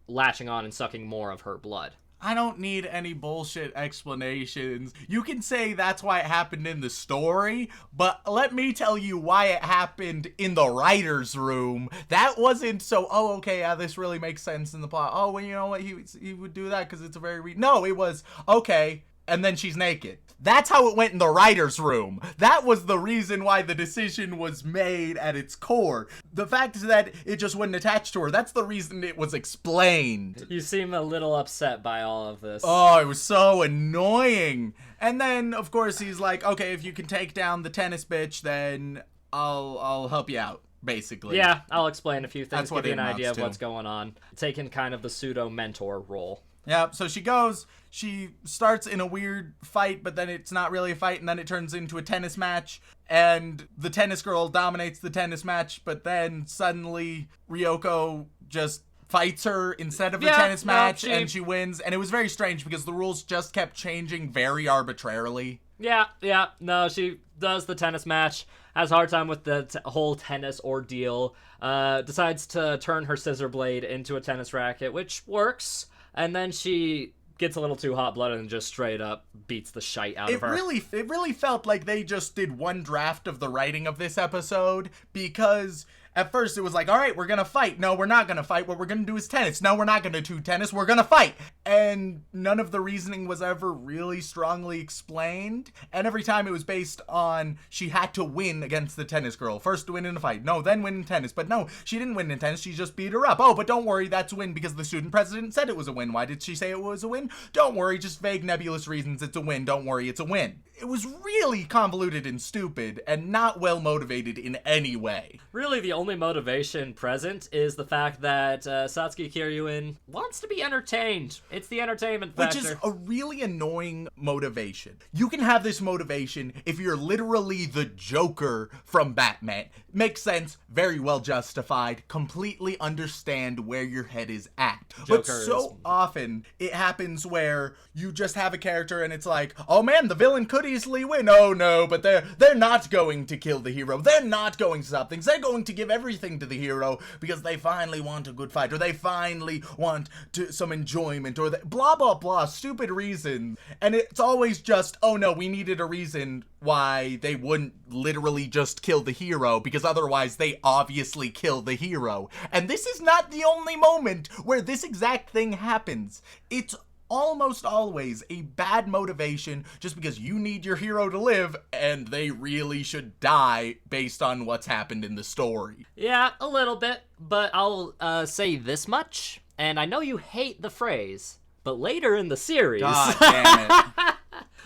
latching on and sucking more of her blood. I don't need any bullshit explanations. You can say that's why it happened in the story, but let me tell you why it happened in the writer's room. That wasn't so, okay, yeah, this really makes sense in the plot. Oh, well, you know what, he would do that because it's a very... No, it was, okay, and then she's naked. That's how it went in the writer's room. That was the reason why the decision was made at its core. The fact that it just wouldn't attach to her, that's the reason it was explained. You seem a little upset by all of this. Oh, it was so annoying. And then, of course, he's like, okay, if you can take down the tennis bitch, then I'll help you out, basically. Yeah, I'll explain a few things, That's give you an idea of to. what's going on. Taking kind of the pseudo-mentor role. Yeah, so she starts in a weird fight, but then it's not really a fight, and then it turns into a tennis match, and the tennis girl dominates the tennis match, but then suddenly Ryoko just fights her instead of a tennis match, and she wins, and it was very strange because the rules just kept changing very arbitrarily. No, she does the tennis match, has a hard time with the whole tennis ordeal, decides to turn her scissor blade into a tennis racket, which works, and then she gets a little too hot-blooded and just straight up beats the shite out of her. It really felt like they just did one draft of the writing of this episode, because at first it was like, all right, we're gonna fight. No, we're not gonna fight. What we're gonna do is tennis. No, we're not gonna do tennis. We're gonna fight. And none of the reasoning was ever really strongly explained. And every time it was based on she had to win against the tennis girl. First win in a fight. No, then win in tennis. But no, she didn't win in tennis. She just beat her up. Oh, but don't worry, that's a win because the student president said it was a win. Why did she say it was a win? Don't worry, just vague nebulous reasons. It's a win. Don't worry, it's a win. It was really convoluted and stupid and not well motivated in any way. Really, the only motivation present is the fact that Satsuki Kiryuin wants to be entertained. It's the entertainment factor. Which is a really annoying motivation. You can have this motivation if you're literally the Joker from Batman. Makes sense, very well justified, completely understand where your head is at. But so often it happens where you just have a character and it's like, oh man, the villain could easily win. Oh no, but they're not going to kill the hero. They're not going to stop things. They're going to give everything to the hero because they finally want a good fight, or they finally want some enjoyment, or blah blah blah, stupid reason. And it's always just, oh no, we needed a reason why they wouldn't literally just kill the hero, because otherwise they obviously kill the hero. And this is not the only moment where this exact thing happens. It's almost always a bad motivation just because you need your hero to live and they really should die based on what's happened in the story. Yeah, a little bit, but I'll say this much, and I know you hate the phrase, but later in the series... God damn it.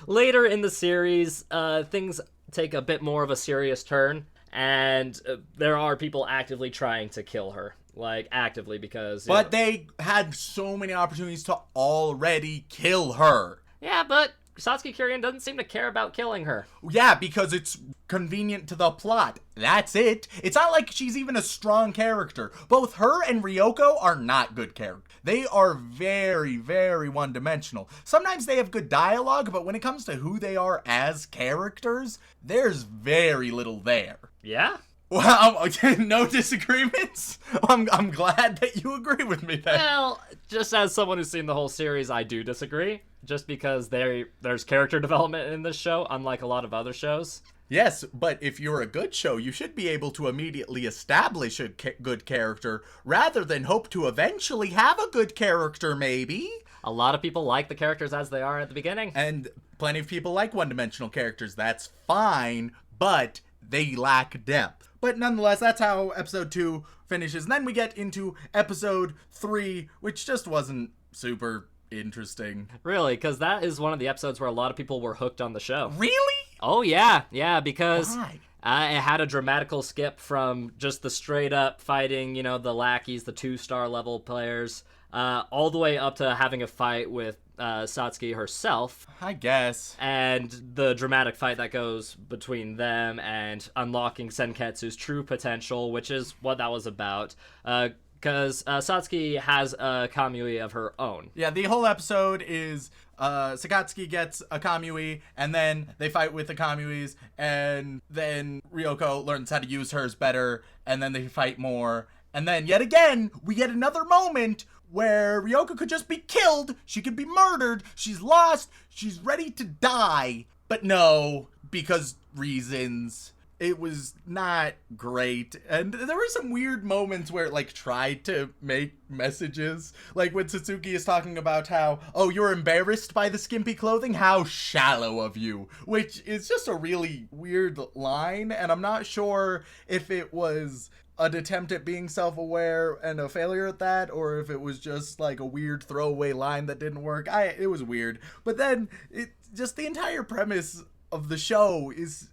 Later in the series, things take a bit more of a serious turn, and there are people actively trying to kill her. Like, actively, because... But they had so many opportunities to already kill her. Yeah, but Satsuki Kiryuin doesn't seem to care about killing her. Yeah, because it's convenient to the plot. That's it. It's not like she's even a strong character. Both her and Ryoko are not good characters. They are very, very one-dimensional. Sometimes they have good dialogue, but when it comes to who they are as characters, there's very little there. Yeah? Well, no disagreements? I'm glad that you agree with me then. Well, just as someone who's seen the whole series, I do disagree. Just because there's character development in this show, unlike a lot of other shows. Yes, but if you're a good show, you should be able to immediately establish a good character, rather than hope to eventually have a good character, maybe. A lot of people like the characters as they are at the beginning. And plenty of people like one-dimensional characters. That's fine, but they lack depth. But nonetheless, that's how episode 2 finishes. And then we get into episode 3, which just wasn't super interesting. Really, because that is one of the episodes where a lot of people were hooked on the show. Really? Oh, yeah, because Why? it had a dramatical skip from just the straight-up fighting, the lackeys, the 2-star level players, all the way up to having a fight with Satsuki herself. I guess. And the dramatic fight that goes between them and unlocking Senketsu's true potential, which is what that was about. Because Satsuki has a Kamui of her own. Yeah, the whole episode is Sakatsuki gets a Kamui, and then they fight with the Kamuis, and then Ryoko learns how to use hers better, and then they fight more. And then, yet again, we get another moment where Ryoko could just be killed, she could be murdered, she's lost, she's ready to die. But no, because reasons. It was not great. And there were some weird moments where it, tried to make messages. Like when Satsuki is talking about how, oh, you're embarrassed by the skimpy clothing? How shallow of you. Which is just a really weird line. And I'm not sure if it was an attempt at being self-aware and a failure at that, or if it was just a weird throwaway line that didn't work. It was weird. But then, just the entire premise of the show is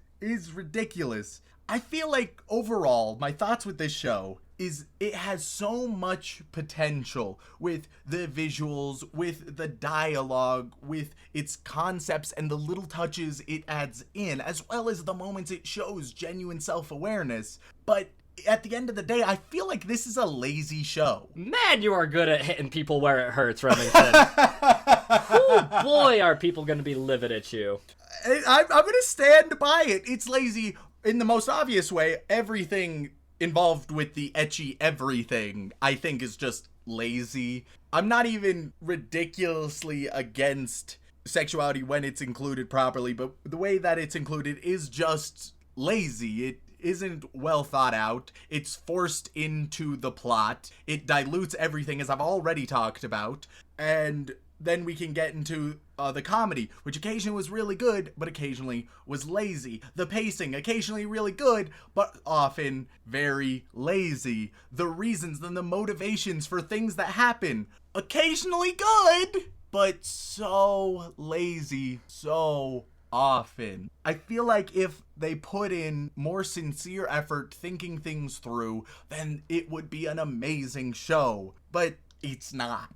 ridiculous. I feel like overall, my thoughts with this show is it has so much potential with the visuals, with the dialogue, with its concepts and the little touches it adds in, as well as the moments it shows genuine self-awareness. But at the end of the day, I feel like this is a lazy show. Man, you are good at hitting people where it hurts, Remington. Oh boy, are people going to be livid at you. I'm going to stand by it. It's lazy in the most obvious way. Everything involved with the ecchi everything, I think, is just lazy. I'm not even ridiculously against sexuality when it's included properly, but the way that it's included is just lazy. It isn't well thought out. It's forced into the plot. It dilutes everything, as I've already talked about. And then we can get into the comedy, which occasionally was really good, but occasionally was lazy. The pacing, occasionally really good, but often very lazy. The reasons and the motivations for things that happen, occasionally good, but so lazy, so often. I feel like if they put in more sincere effort thinking things through, then it would be an amazing show. But it's not.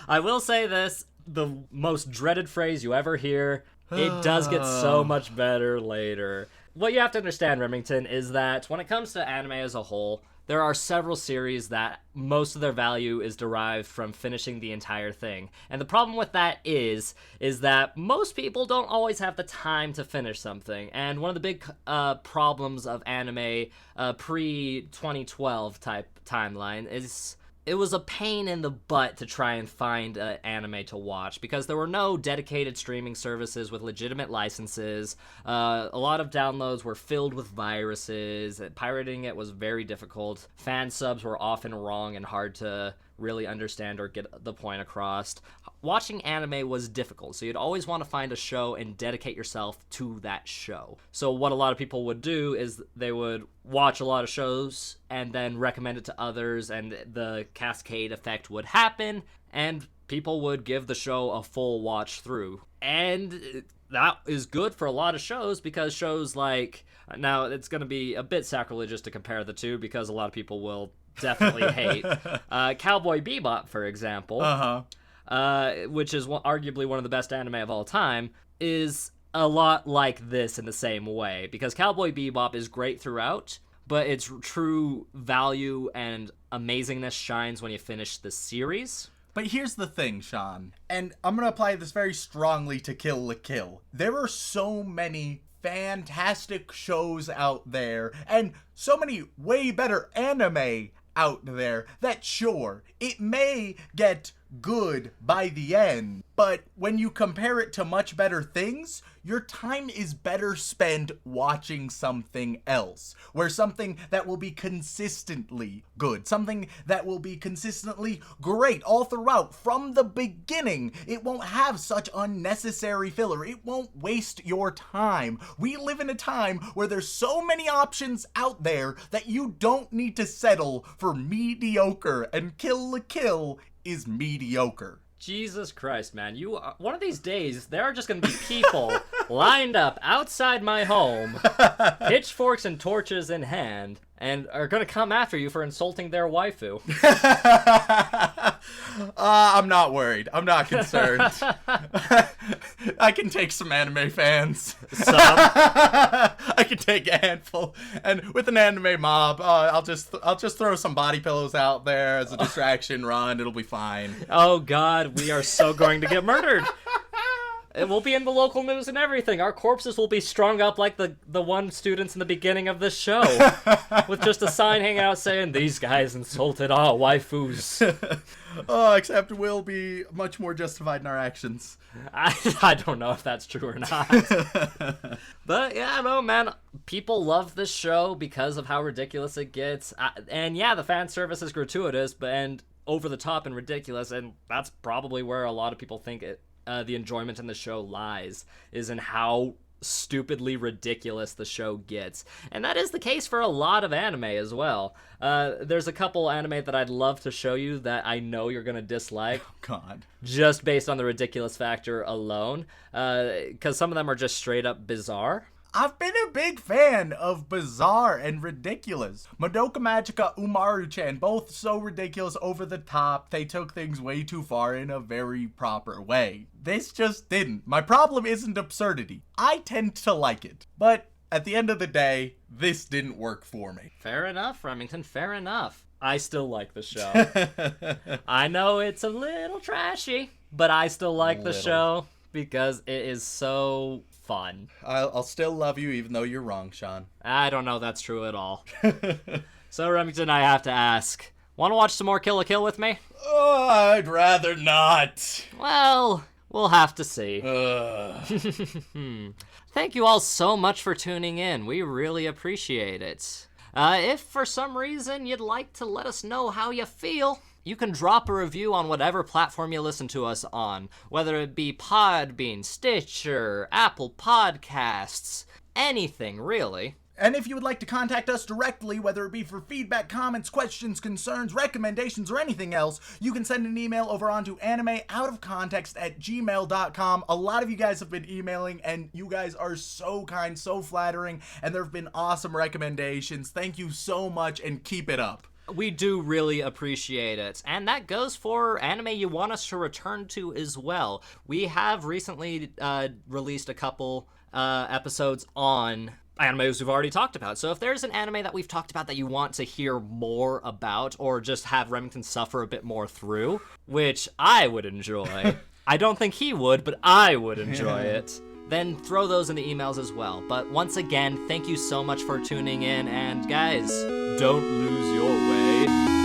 I will say this, the most dreaded phrase you ever hear, it does get so much better later. What you have to understand, Remington, is that when it comes to anime as a whole, there are several series that most of their value is derived from finishing the entire thing. And the problem with that is that most people don't always have the time to finish something. And one of the big problems of anime pre-2012 type timeline is it was a pain in the butt to try and find an anime to watch because there were no dedicated streaming services with legitimate licenses. A lot of downloads were filled with viruses. Pirating it was very difficult. Fan subs were often wrong and hard to really understand or get the point across. Watching anime was difficult, so you'd always want to find a show and dedicate yourself to that show. So what a lot of people would do is they would watch a lot of shows and then recommend it to others, and the cascade effect would happen, and people would give the show a full watch through. And that is good for a lot of shows because shows like... Now, it's going to be a bit sacrilegious to compare the two because a lot of people will definitely hate. Cowboy Bebop, for example, which is arguably one of the best anime of all time, is a lot like this in the same way. Because Cowboy Bebop is great throughout, but its true value and amazingness shines when you finish the series. But here's the thing, Shaun, and I'm going to apply this very strongly to Kill la Kill. There are so many fantastic shows out there, and so many way better anime out there, that sure, it may get good by the end, but when you compare it to much better things, your time is better spent watching something else, where something that will be consistently good, something that will be consistently great all throughout from the beginning. It won't have such unnecessary filler. It won't waste your time. We live in a time where there's so many options out there that you don't need to settle for mediocre, and Kill la Kill is mediocre. Jesus Christ, man. One of these days, there are just going to be people lined up outside my home, pitchforks and torches in hand, and are going to come after you for insulting their waifu. I'm not worried. I'm not concerned. I can take some anime fans. Some? I can take a handful, and with an anime mob, I'll just throw some body pillows out there as a distraction. Run, it'll be fine. Oh God, we are so going to get murdered. It will be in the local news and everything. Our corpses will be strung up like the one students in the beginning of this show, with just a sign hanging out saying, "These guys insulted all waifus." Except we'll be much more justified in our actions. I don't know if that's true or not. But yeah, no, man. People love this show because of how ridiculous it gets. And yeah, the fan service is gratuitous and over the top and ridiculous. And that's probably where a lot of people think the enjoyment in the show lies, is in how stupidly ridiculous the show gets. And that is the case for a lot of anime as well. There's a couple anime that I'd love to show you that I know you're gonna dislike. Oh, God. Just based on the ridiculous factor alone. Because some of them are just straight up bizarre. I've been a big fan of bizarre and ridiculous. Madoka Magica Umaru-chan, both so ridiculous, over the top. They took things way too far in a very proper way. This just didn't. My problem isn't absurdity. I tend to like it. But at the end of the day, this didn't work for me. Fair enough, Remington, fair enough. I still like the show. I know it's a little trashy, but I still like the show because it is so fun. I'll still love you even though you're wrong, Shaun. I don't know that's true at all. So, Remington, I have to ask, want to watch some more Kill la Kill with me? Oh, I'd rather not. Well, we'll have to see. Thank you all so much for tuning in. We really appreciate it. If for some reason you'd like to let us know how you feel, you can drop a review on whatever platform you listen to us on, whether it be Podbean, Stitcher, Apple Podcasts, anything really. And if you would like to contact us directly, whether it be for feedback, comments, questions, concerns, recommendations, or anything else, you can send an email over onto animeoutofcontext@gmail.com. A lot of you guys have been emailing, and you guys are so kind, so flattering, and there have been awesome recommendations. Thank you so much, and keep it up. We do really appreciate it. And that goes for anime you want us to return to as well. We have recently released a couple episodes on animes we've already talked about. So if there's an anime that we've talked about that you want to hear more about, or just have Remington suffer a bit more through, which I would enjoy. I don't think he would, but I would enjoy it. Then throw those in the emails as well. But once again, thank you so much for tuning in, and guys, don't lose your way.